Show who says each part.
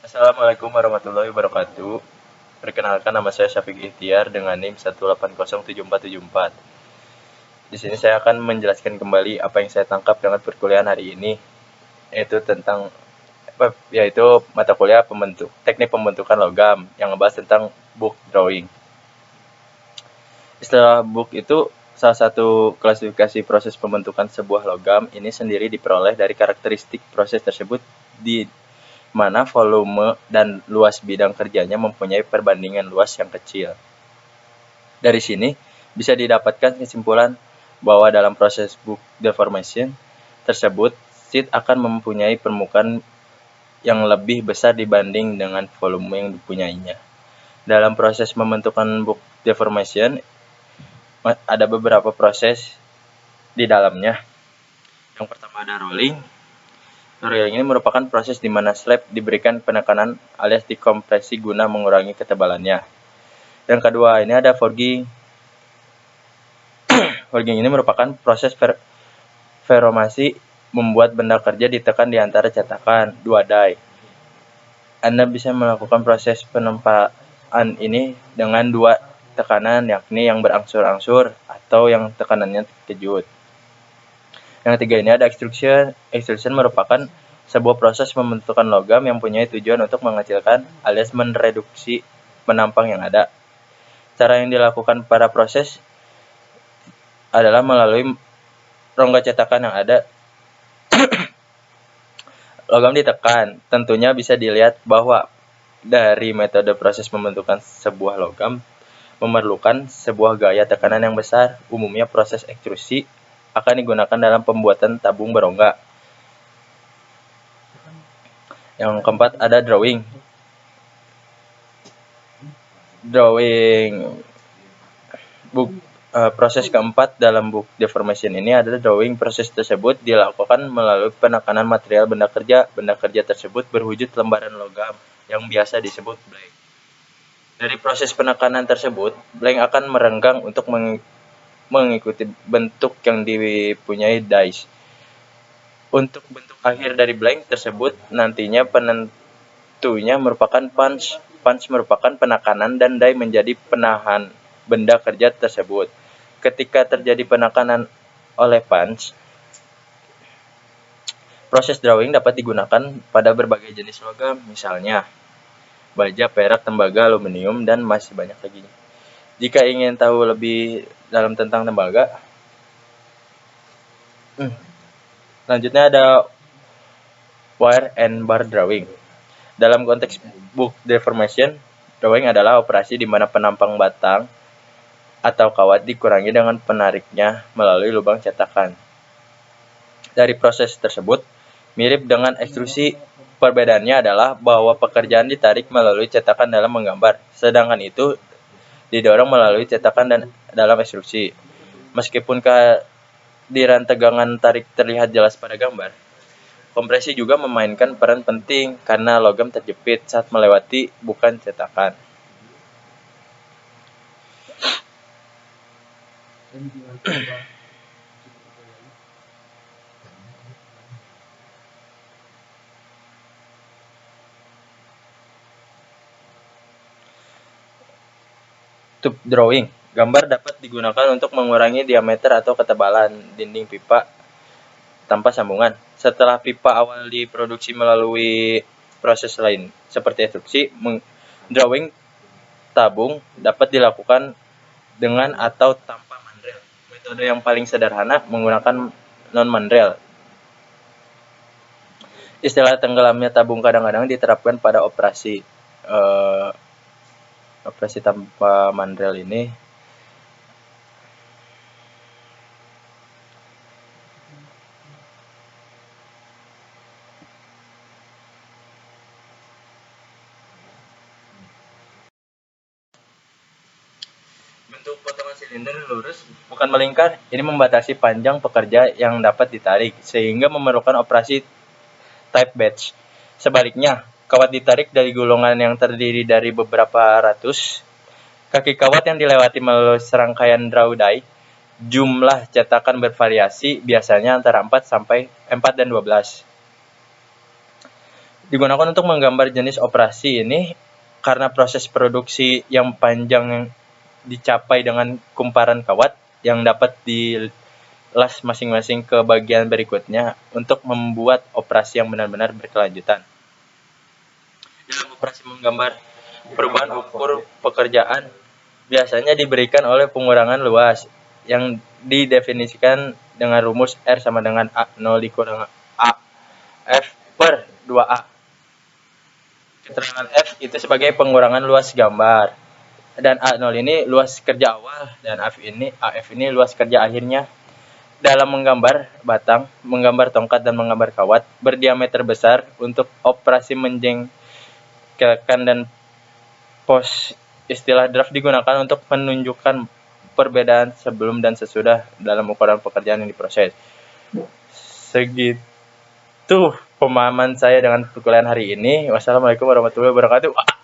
Speaker 1: Assalamualaikum warahmatullahi wabarakatuh. Perkenalkan, nama saya Syafiq Ihtiar dengan NIM 1807474. Di sini saya akan menjelaskan kembali apa yang saya tangkap dengan perkuliahan hari ini, yaitu mata kuliah teknik pembentukan logam yang ngebahas tentang book drawing. Istilah book itu salah satu klasifikasi proses pembentukan sebuah logam. Ini sendiri diperoleh dari karakteristik proses tersebut di mana volume dan luas bidang kerjanya mempunyai perbandingan luas yang kecil. Dari sini bisa didapatkan kesimpulan bahwa dalam proses book deformation tersebut, sheet akan mempunyai permukaan yang lebih besar dibanding dengan volume yang dipunyainya. Dalam proses membentukan book deformation, ada beberapa proses di dalamnya. Yang pertama ada rolling. Rolling ini merupakan proses di mana slab diberikan penekanan alias dikompresi guna mengurangi ketebalannya. Yang kedua, ini ada forging. Forging ini merupakan proses feromasi, membuat benda kerja ditekan di antara cetakan dua die. Anda bisa melakukan proses penempaan ini dengan dua tekanan, yakni yang berangsur-angsur atau yang tekanannya terkejut. Yang ketiga, ini ada extrusion. Extrusion merupakan sebuah proses pembentukan logam yang punya tujuan untuk mengecilkan alias mereduksi penampang yang ada. Cara yang dilakukan pada proses adalah melalui rongga cetakan yang ada. Logam ditekan. Tentunya bisa dilihat bahwa dari metode proses pembentukan sebuah logam memerlukan sebuah gaya tekanan yang besar. Umumnya proses ekstrusi akan digunakan dalam pembuatan tabung berongga. Yang keempat ada drawing. Proses keempat dalam book deformation ini adalah drawing. Proses tersebut dilakukan melalui penekanan material benda kerja. Benda kerja tersebut berwujud lembaran logam yang biasa disebut blank. Dari proses penekanan tersebut, blank akan merenggang untuk mengikuti bentuk yang dipunyai dies. Untuk bentuk akhir dari blank tersebut nantinya penentunya merupakan punch. Punch merupakan penekanan dan die menjadi penahan benda kerja tersebut. Ketika terjadi penekanan oleh punch, proses drawing dapat digunakan pada berbagai jenis logam, misalnya baja, perak, tembaga, aluminium, dan masih banyak lagi. Jika ingin tahu lebih dalam tentang tembaga, selanjutnya ada wire and bar drawing. Dalam konteks book deformation, drawing adalah operasi di mana penampang batang atau kawat dikurangi dengan penariknya melalui lubang cetakan. Dari proses tersebut, mirip dengan ekstrusi, perbedaannya adalah bahwa pekerjaan ditarik melalui cetakan dalam menggambar, sedangkan itu didorong melalui cetakan dan dalam ekstrusi. Meskipun kehadiran tegangan tarik terlihat jelas pada gambar, kompresi juga memainkan peran penting karena logam terjepit saat melewati bukan cetakan. Tube drawing. Gambar dapat digunakan untuk mengurangi diameter atau ketebalan dinding pipa tanpa sambungan. Setelah pipa awal diproduksi melalui proses lain seperti ekstruksi, drawing tabung dapat dilakukan dengan atau tanpa mandrel. Metode yang paling sederhana menggunakan non-mandrel. Istilah tenggelamnya tabung kadang-kadang diterapkan pada operasi tanpa mandrel ini. Bentuk potongan silinder lurus bukan melingkar, ini membatasi panjang pekerja yang dapat ditarik, sehingga memerlukan operasi type batch. Sebaliknya, kawat ditarik dari gulungan yang terdiri dari beberapa ratus kaki kawat yang dilewati melalui serangkaian draw die. Jumlah cetakan bervariasi, biasanya antara 4 dan 12. digunakan untuk menggambar jenis operasi ini karena proses produksi yang panjang dicapai dengan kumparan kawat yang dapat dilas masing-masing ke bagian berikutnya untuk membuat operasi yang benar-benar berkelanjutan. Dalam operasi menggambar, perubahan ukur pekerjaan biasanya diberikan oleh pengurangan luas yang didefinisikan dengan rumus R sama dengan A0 dikurang A F per 2A. Keterangan F itu sebagai pengurangan luas gambar, dan A0 ini luas kerja awal, dan AF ini luas kerja akhirnya. Dalam menggambar batang, menggambar tongkat, dan menggambar kawat berdiameter besar untuk operasi menjengkelkan dan pos, istilah draft digunakan untuk menunjukkan perbedaan sebelum dan sesudah dalam ukuran pekerjaan yang diproses. Segitu pemahaman saya dengan perkuliahan hari ini. Wassalamualaikum warahmatullahi wabarakatuh.